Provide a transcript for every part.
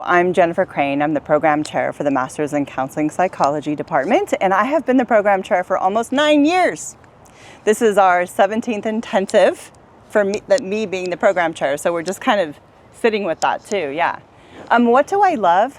I'm Jennifer Crane. I'm the program chair for the Master's in Counseling Psychology department, and I have been the program chair for almost 9 years. This is our 17th intensive for me being the program chair, so we're just kind of sitting with that too, yeah. What do I love?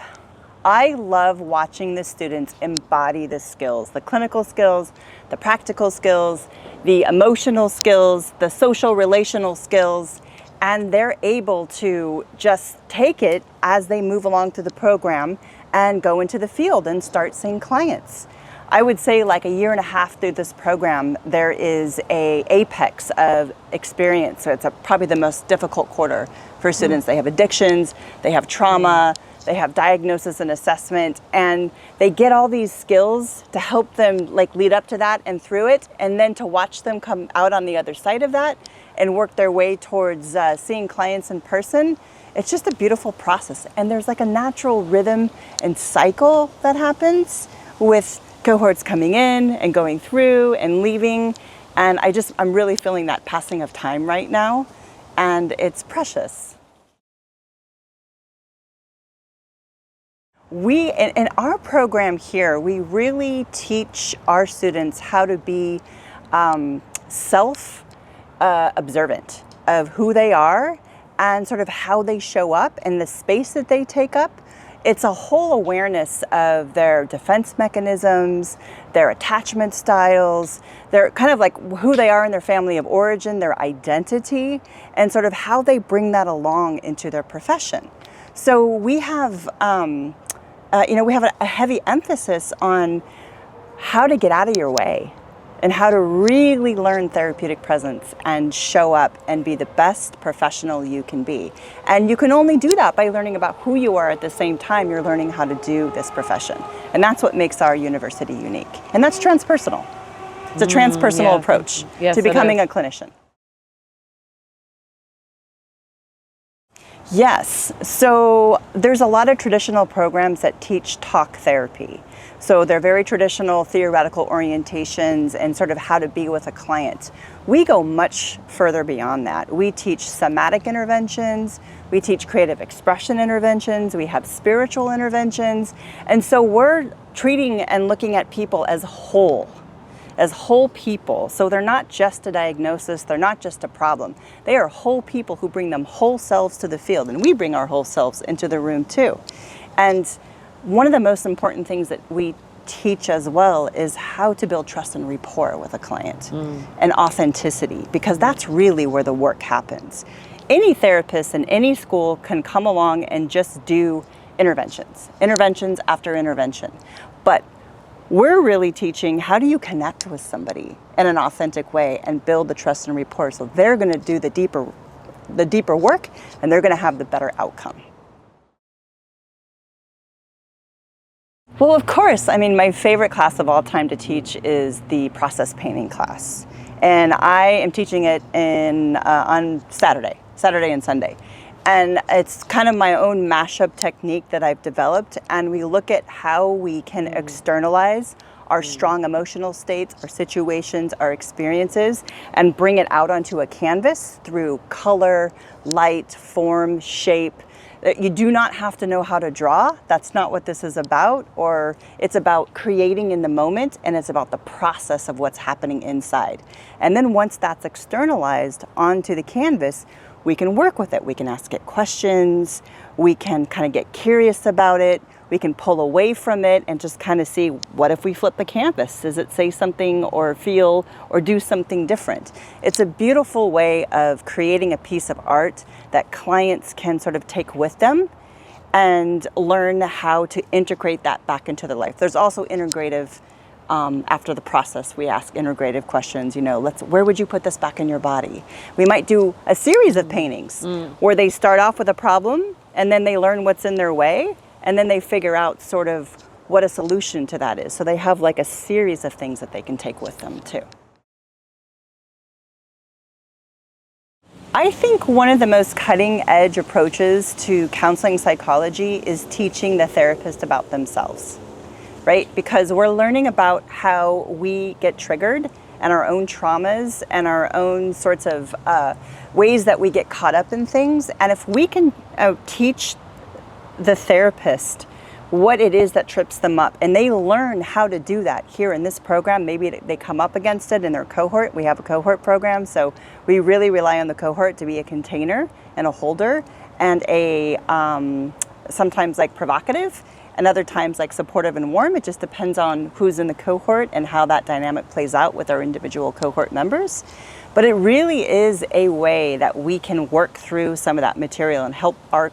I love watching the students embody the skills, the clinical skills, the practical skills, the emotional skills, the social relational skills, and they're able to just take it as they move along through the program and go into the field and start seeing clients. I would say like a year and a half through this program, there is an apex of experience. So it's probably the most difficult quarter for students. They have addictions, they have trauma, they have diagnosis and assessment, and they get all these skills to help them like lead up to that and through it, and then to watch them come out on the other side of that and work their way towards seeing clients in person. It's just a beautiful process. And there's like a natural rhythm and cycle that happens with cohorts coming in and going through and leaving. And I'm really feeling that passing of time right now. And it's precious. In our program here, we really teach our students how to be observant of who they are and sort of how they show up and the space that they take up. It's a whole awareness of their defense mechanisms, their attachment styles, their kind of like who they are in their family of origin, their identity, and sort of how they bring that along into their profession. So we have, we have a heavy emphasis on how to get out of your way and how to really learn therapeutic presence and show up and be the best professional you can be. And you can only do that by learning about who you are at the same time you're learning how to do this profession. And that's what makes our university unique. And that's transpersonal. It's a transpersonal approach to becoming a clinician. Yes, so there's a lot of traditional programs that teach talk therapy. So they're very traditional theoretical orientations and sort of how to be with a client. We go much further beyond that. We teach somatic interventions, we teach creative expression interventions, we have spiritual interventions, and so we're treating and looking at people as whole people. So they're not just a diagnosis, they're not just a problem. They are whole people who bring them whole selves to the field, and we bring our whole selves into the room too. And one of the most important things that we teach as well is how to build trust and rapport with a client and authenticity, because that's really where the work happens. Any therapist in any school can come along and just do interventions after intervention. But we're really teaching how do you connect with somebody in an authentic way and build the trust and rapport so they're going to do the deeper work and they're going to have the better outcome. Well, of course, I mean, my favorite class of all time to teach is the process painting class. And I am teaching it on Saturday and Sunday. And it's kind of my own mashup technique that I've developed. And we look at how we can externalize our strong emotional states, our situations, our experiences, and bring it out onto a canvas through color, light, form, shape. You do not have to know how to draw. That's not what this is about. Or it's about creating in the moment, and it's about the process of what's happening inside. And then once that's externalized onto the canvas, we can work with it. We can ask it questions. We can kind of get curious about it. We can pull away from it and just kind of see, what if we flip the canvas? Does it say something or feel or do something different? It's a beautiful way of creating a piece of art that clients can sort of take with them and learn how to integrate that back into their life. There's also integrative, after the process, we ask integrative questions, where would you put this back in your body? We might do a series of paintings where they start off with a problem and then they learn what's in their way. And then they figure out sort of what a solution to that is. So they have like a series of things that they can take with them too. I think one of the most cutting edge approaches to counseling psychology is teaching the therapist about themselves, right? Because we're learning about how we get triggered and our own traumas and our own sorts of ways that we get caught up in things. And if we can teach the therapist what it is that trips them up, and they learn how to do that here in this program. Maybe they come up against it in their cohort. We have a cohort program, so we really rely on the cohort to be a container and a holder, and a sometimes like provocative, and other times like supportive and warm. It just depends on who's in the cohort and how that dynamic plays out with our individual cohort members. But it really is a way that we can work through some of that material and help our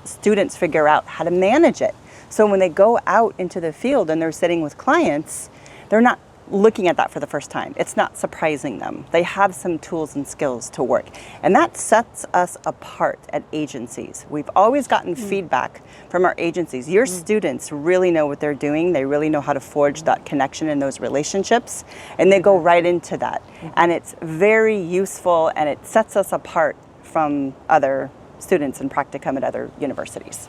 students figure out how to manage it. So when they go out into the field and they're sitting with clients, they're not looking at that for the first time. It's not surprising them. They have some tools and skills to work. And that sets us apart at agencies. We've always gotten feedback from our agencies. Your students really know what they're doing. They really know how to forge that connection in those relationships. And they go right into that. And it's very useful, and it sets us apart from other students in practicum at other universities.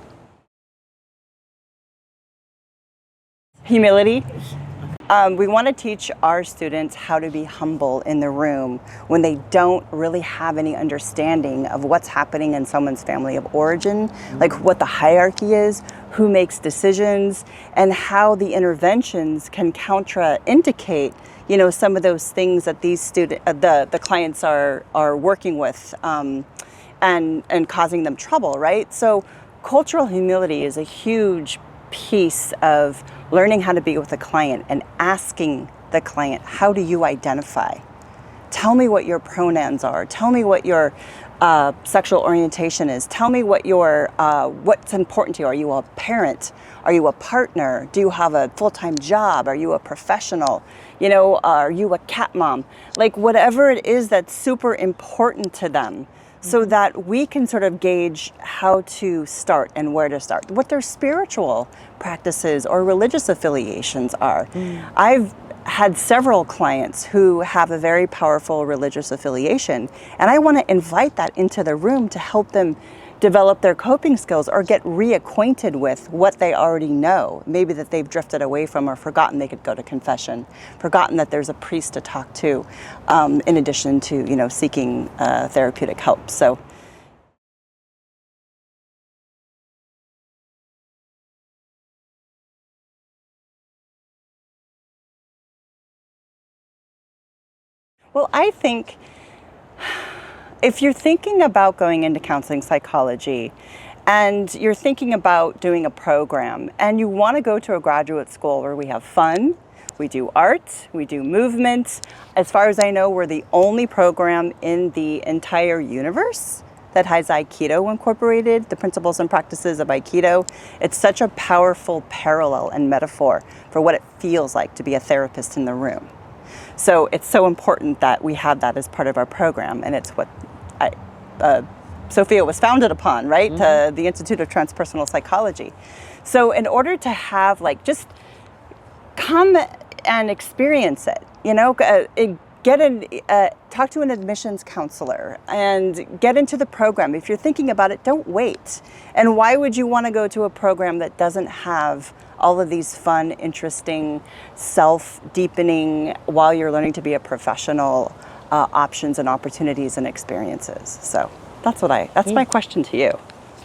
Humility. We want to teach our students how to be humble in the room when they don't really have any understanding of what's happening in someone's family of origin, like what the hierarchy is, who makes decisions, and how the interventions can contraindicate, you know, some of those things that these the clients are working with, and causing them trouble, right? So cultural humility is a huge piece of learning how to be with a client and asking the client, how do you identify? Tell me what your pronouns are. Tell me what your sexual orientation is. Tell me what what's important to you. Are you a parent? Are you a partner? Do you have a full-time job? Are you a professional? You know, are you a cat mom? Like whatever it is that's super important to them, so that we can sort of gauge how to start and where to start, what their spiritual practices or religious affiliations are. I've had several clients who have a very powerful religious affiliation, and I want to invite that into the room to help them develop their coping skills or get reacquainted with what they already know, maybe that they've drifted away from or forgotten they could go to confession, forgotten that there's a priest to talk to, in addition to, you know, seeking therapeutic help. So. Well, I think if you're thinking about going into counseling psychology and you're thinking about doing a program and you want to go to a graduate school where we have fun, we do art, we do movement. As far as I know, we're the only program in the entire universe that has Aikido incorporated, the principles and practices of Aikido. It's such a powerful parallel and metaphor for what it feels like to be a therapist in the room. So it's so important that we have that as part of our program, and it's what Sofia was founded upon, right? The Institute of Transpersonal Psychology. So in order to have, like, just come and experience it, you know, talk to an admissions counselor and get into the program. If you're thinking about it, don't wait. And why would you want to go to a program that doesn't have all of these fun, interesting, self-deepening, while you're learning to be a professional, options and opportunities and experiences? So that's my question to you.